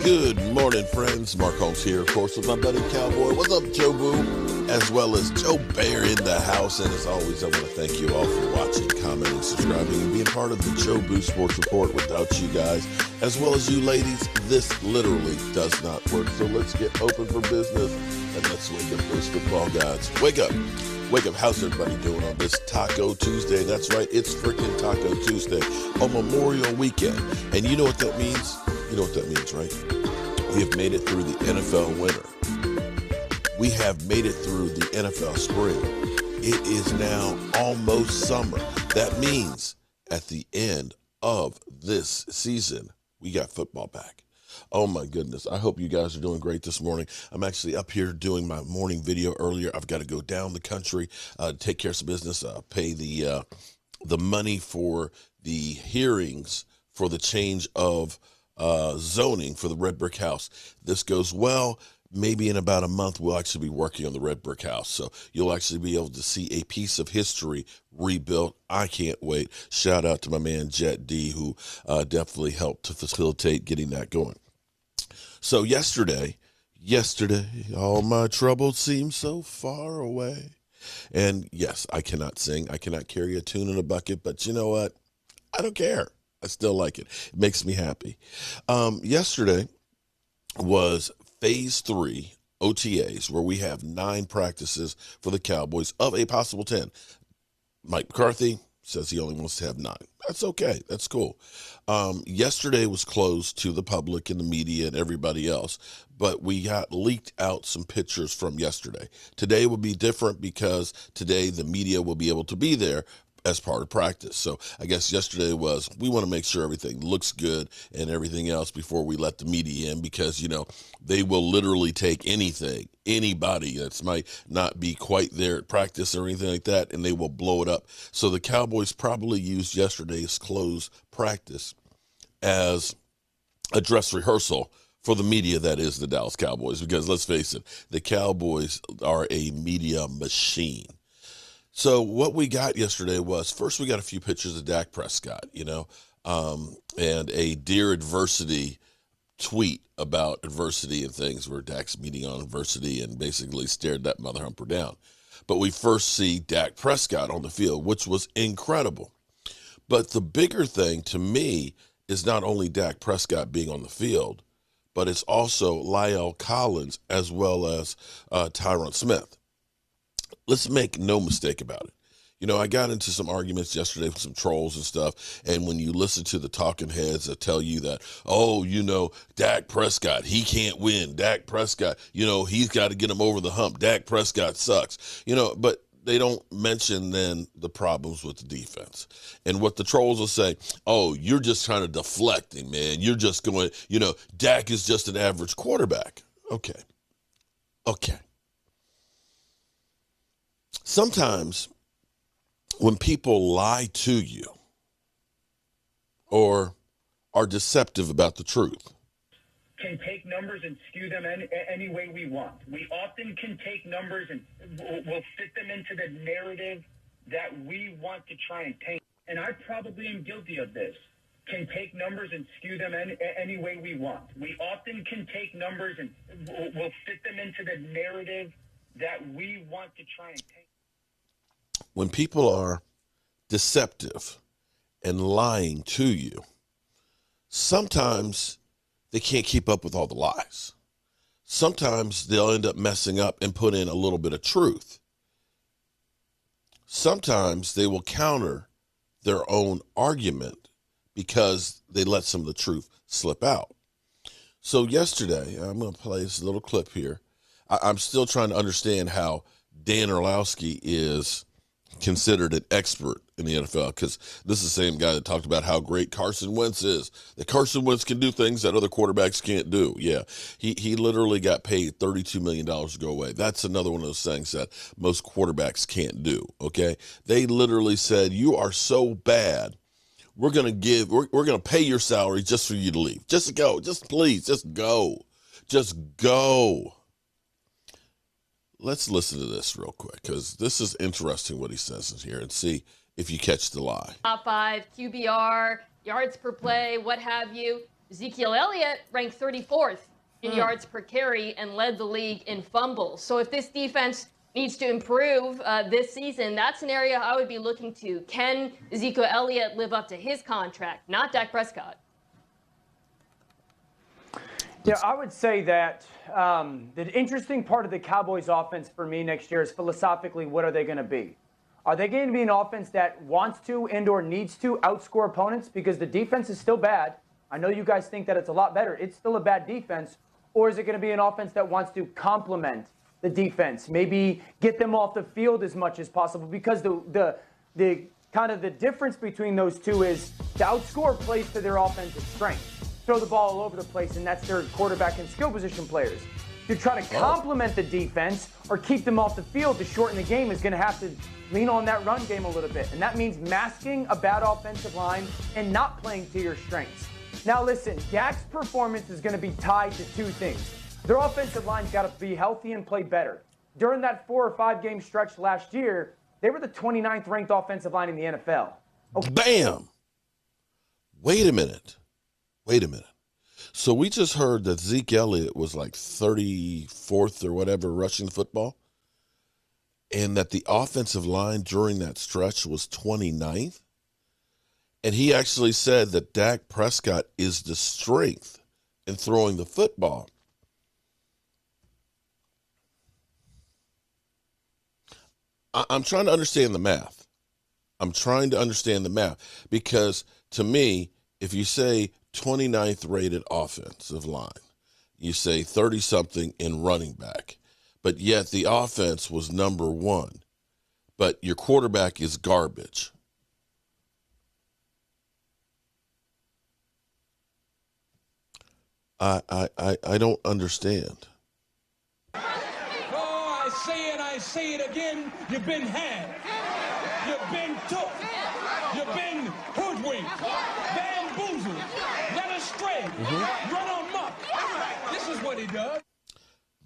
Good morning, friends. Mark Holmes here, of course, with my buddy Cowboy. What's up, Joe Boo? As well as Joe Bear in the house. And as always, I want to thank you all for watching, commenting, subscribing, and being part of the Joe Boo Sports Report. Without you guys, as well as you ladies, this literally does not work. So let's get open for business and let's wake up those football gods. Wake up. Wake up. How's everybody doing on this Taco Tuesday? That's right. It's freaking Taco Tuesday on Memorial Weekend. And you know what that means? You know what that means, right? We have made it through the NFL winter. We have made it through the NFL spring. It is now almost summer. That means at the end of this season, we got football back. Oh my goodness. I hope you guys are doing great this morning. I'm actually up here doing my morning video earlier. I've got to go down the country, take care of some business, pay the money for the hearings for the change of zoning for the red brick house. This goes well. Maybe in about a month, we'll actually be working on the red brick house. So you'll actually be able to see a piece of history rebuilt. I can't wait. Shout out to my man, Jet D, who definitely helped to facilitate getting that going. So yesterday, all my troubles seem so far away. And yes, I cannot sing. I cannot carry a tune in a bucket, but you know what? I don't care. I still like it. It makes me happy. Yesterday was Phase 3 OTAs, where we have 9 practices for the Cowboys of a possible 10. Mike McCarthy says he only wants to have 9. That's okay. That's cool. Yesterday was closed to the public and the media and everybody else, but we got leaked out some pictures from yesterday. Today will be different because today the media will be able to be there as part of practice. So I guess yesterday was, we want to make sure everything looks good and everything else before we let the media in, because, you know, they will literally take anything, anybody that might not be quite there at practice or anything like that, and they will blow it up. So the Cowboys probably used yesterday's closed practice as a dress rehearsal for the media that is the Dallas Cowboys, because let's face it, the Cowboys are a media machine. So what we got yesterday was, first we got a few pictures of Dak Prescott, and a Dear Adversity tweet about adversity and things, where Dak's meeting on adversity and basically stared that mother humper down. But we first see Dak Prescott on the field, which was incredible. But the bigger thing to me is not only Dak Prescott being on the field, but it's also La'el Collins as well as Tyron Smith. Let's make no mistake about it. You know, I got into some arguments yesterday with some trolls and stuff, and when you listen to the talking heads that tell you that, oh, Dak Prescott, he can't win. Dak Prescott, he's got to get him over the hump. Dak Prescott sucks. But they don't mention then the problems with the defense. And what the trolls will say, oh, you're just trying to deflect him, man. You're just going, Dak is just an average quarterback. Okay. Sometimes when people lie to you or are deceptive about the truth, can take numbers and skew them any way we want. We often can take numbers and we'll fit them into the narrative that we want to try and paint. And I probably am guilty of this. Can take numbers and skew them any way we want. We often can take numbers and we'll fit them into the narrative that we want to try and paint. When people are deceptive and lying to you, sometimes they can't keep up with all the lies. Sometimes they'll end up messing up and put in a little bit of truth. Sometimes they will counter their own argument because they let some of the truth slip out. So yesterday, I'm going to play this little clip here. I'm still trying to understand how Dan Orlovsky is considered an expert in the NFL, because this is the same guy that talked about how great Carson Wentz is, that Carson Wentz can do things that other quarterbacks can't do. Yeah, he literally got paid $32 million to go away. That's another one of those things that most quarterbacks can't do, okay? They literally said, you are so bad, we're going to pay your salary just for you to leave. Just go. Just please, just go. Just go. Let's listen to this real quick, because this is interesting what he says in here, and see if you catch the lie. Top 5, QBR, yards per play, what have you. Ezekiel Elliott ranked 34th in yards per carry and led the league in fumbles. So if this defense needs to improve this season, that's an area I would be looking to. Can Ezekiel Elliott live up to his contract, not Dak Prescott? Yeah, I would say that the interesting part of the Cowboys offense for me next year is philosophically, what are they going to be? Are they going to be an offense that wants to and or needs to outscore opponents because the defense is still bad? I know you guys think that it's a lot better. It's still a bad defense. Or is it going to be an offense that wants to complement the defense, maybe get them off the field as much as possible? Because the kind of the difference between those two is to outscore plays to their offensive strength. Throw the ball all over the place, and that's their quarterback and skill position players. To try to complement the defense or keep them off the field to shorten the game is going to have to lean on that run game a little bit. And that means masking a bad offensive line and not playing to your strengths. Now listen, Dak's performance is going to be tied to two things. Their offensive line's got to be healthy and play better. During that 4 or 5 game stretch last year, they were the 29th ranked offensive line in the NFL. Okay. Bam! Wait a minute. So we just heard that Zeke Elliott was like 34th or whatever rushing the football, and that the offensive line during that stretch was 29th. And he actually said that Dak Prescott is the strength in throwing the football. I'm trying to understand the math. Because to me, if you say 29th rated offensive line, you say 30-something in running back, but yet the offense was number 1, but your quarterback is garbage. I don't understand. Oh, I say it again. You've been had. You've been took. You've been hoodwinked, bamboozled, led astray, run amok. This is what he does.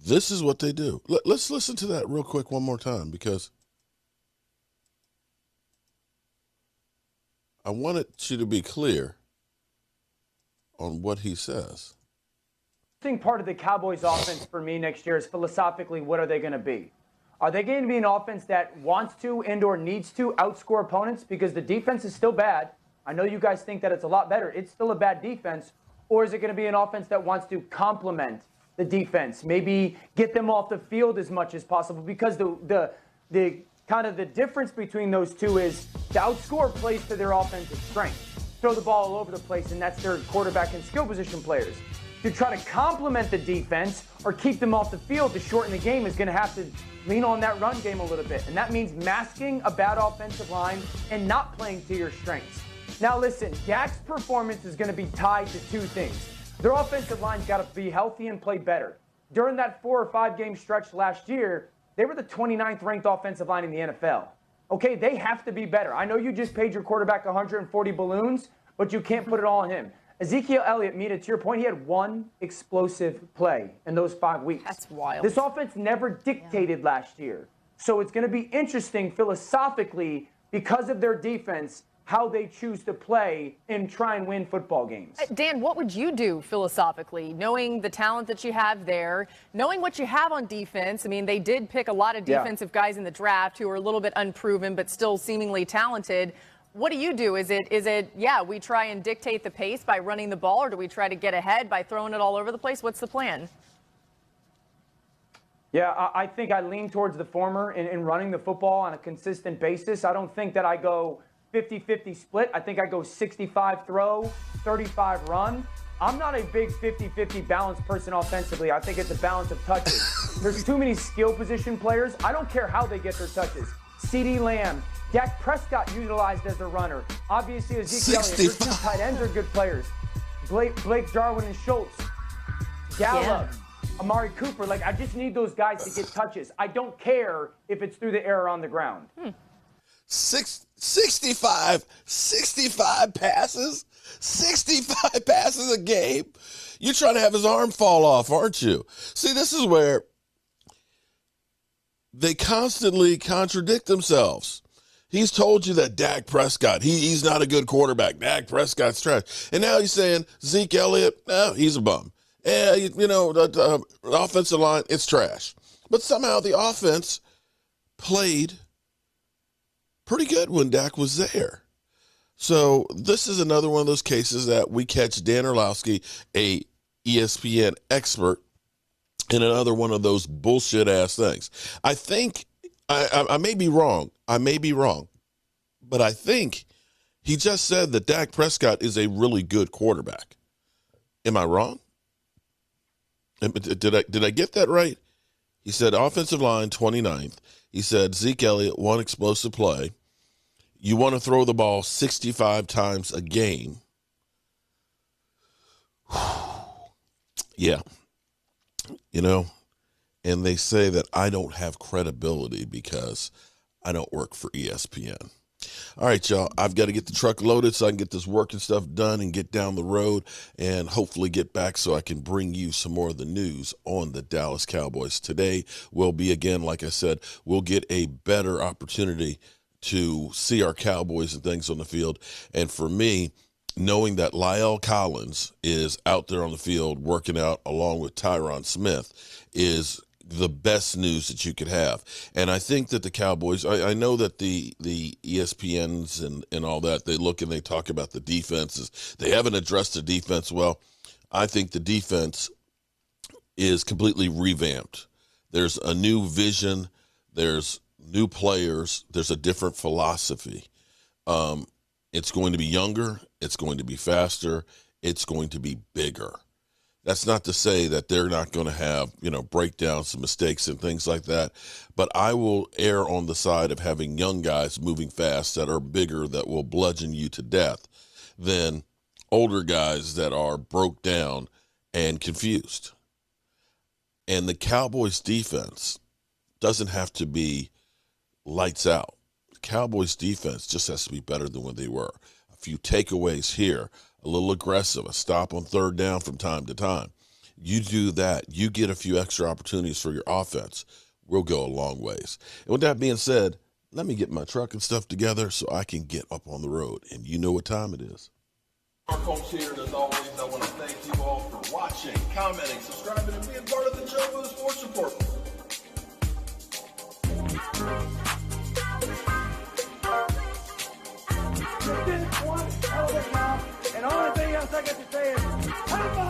This is what they do. Let's listen to that real quick one more time, because I wanted you to be clear on what he says. I think part of the Cowboys offense for me next year is philosophically, what are they going to be? Are they going to be an offense that wants to and or needs to outscore opponents because the defense is still bad? I know you guys think that it's a lot better. It's still a bad defense. Or is it going to be an offense that wants to complement the defense, maybe get them off the field as much as possible? Because the kind of the difference between those two is to outscore plays to their offensive strength. Throw the ball all over the place, and that's their quarterback and skill position players. To try to complement the defense or keep them off the field to shorten the game is going to have to lean on that run game a little bit. And that means masking a bad offensive line and not playing to your strengths. Now listen, Dak's performance is going to be tied to two things. Their offensive line's got to be healthy and play better. During that 4 or 5 game stretch last year, they were the 29th ranked offensive line in the NFL. Okay, they have to be better. I know you just paid your quarterback 140 balloons, but you can't put it all on him. Ezekiel Elliott, Mina, to your point, he had 1 explosive play in those 5 weeks. That's wild. This offense never dictated last year. So it's going to be interesting philosophically, because of their defense, how they choose to play and try and win football games. Dan, what would you do philosophically, knowing the talent that you have there, knowing what you have on defense? I mean, they did pick a lot of defensive guys in the draft who are a little bit unproven but still seemingly talented. What do you do? Is it, we try and dictate the pace by running the ball, or do we try to get ahead by throwing it all over the place? What's the plan? Yeah, I think I lean towards the former in running the football on a consistent basis. I don't think that I go 50-50 split. I think I go 65 throw, 35 run. I'm not a big 50-50 balanced person offensively. I think it's a balance of touches. There's too many skill position players. I don't care how they get their touches. CeeDee Lamb, Dak Prescott utilized as a runner. Obviously, Ezekiel Elliott. Their 2 tight ends are good players. Blake Jarwin and Schultz. Gallup, Amari Cooper. I just need those guys to get touches. I don't care if it's through the air or on the ground. 65 passes? 65 passes a game? You're trying to have his arm fall off, aren't you? See, this is where they constantly contradict themselves. He's told you that Dak Prescott, he's not a good quarterback. Dak Prescott's trash. And now he's saying Zeke Elliott, he's a bum. Yeah, the offensive line, it's trash. But somehow the offense played pretty good when Dak was there. So this is another one of those cases that we catch Dan Orlovsky, a ESPN expert, in another one of those bullshit-ass things. I think, I may be wrong. But I think he just said that Dak Prescott is a really good quarterback. Am I wrong? Did I get that right? He said offensive line, 29th. He said Zeke Elliott, one explosive play. You want to throw the ball 65 times a game. Yeah. And they say that I don't have credibility because I don't work for ESPN. All right, y'all, I've got to get the truck loaded so I can get this work and stuff done and get down the road and hopefully get back so I can bring you some more of the news on the Dallas Cowboys. Today will be, again, like I said, we'll get a better opportunity to see our Cowboys and things on the field. And for me, knowing that La'el Collins is out there on the field working out along with Tyron Smith is the best news that you could have. And I think that the Cowboys, I know that the ESPNs and all that, they look and they talk about the defenses. They haven't addressed the defense well. I think the defense is completely revamped. There's a new vision. There's new players. There's a different philosophy. It's going to be younger. It's going to be faster. It's going to be bigger. That's not to say that they're not going to have, breakdowns and mistakes and things like that. But I will err on the side of having young guys moving fast that are bigger, that will bludgeon you to death, than older guys that are broke down and confused. And the Cowboys defense doesn't have to be lights out. The Cowboys defense just has to be better than what they were. A few takeaways here. A little aggressive, a stop on third down from time to time. You do that, you get a few extra opportunities for your offense. We'll go a long ways. And with that being said, let me get my truck and stuff together so I can get up on the road. And you know what time it is. Our folks here, and as always, I want to thank you all for watching, commenting, subscribing, and being part of the Joe Boo Sports Report. You did one hell of a job, and the only thing else I got to say is, have fun!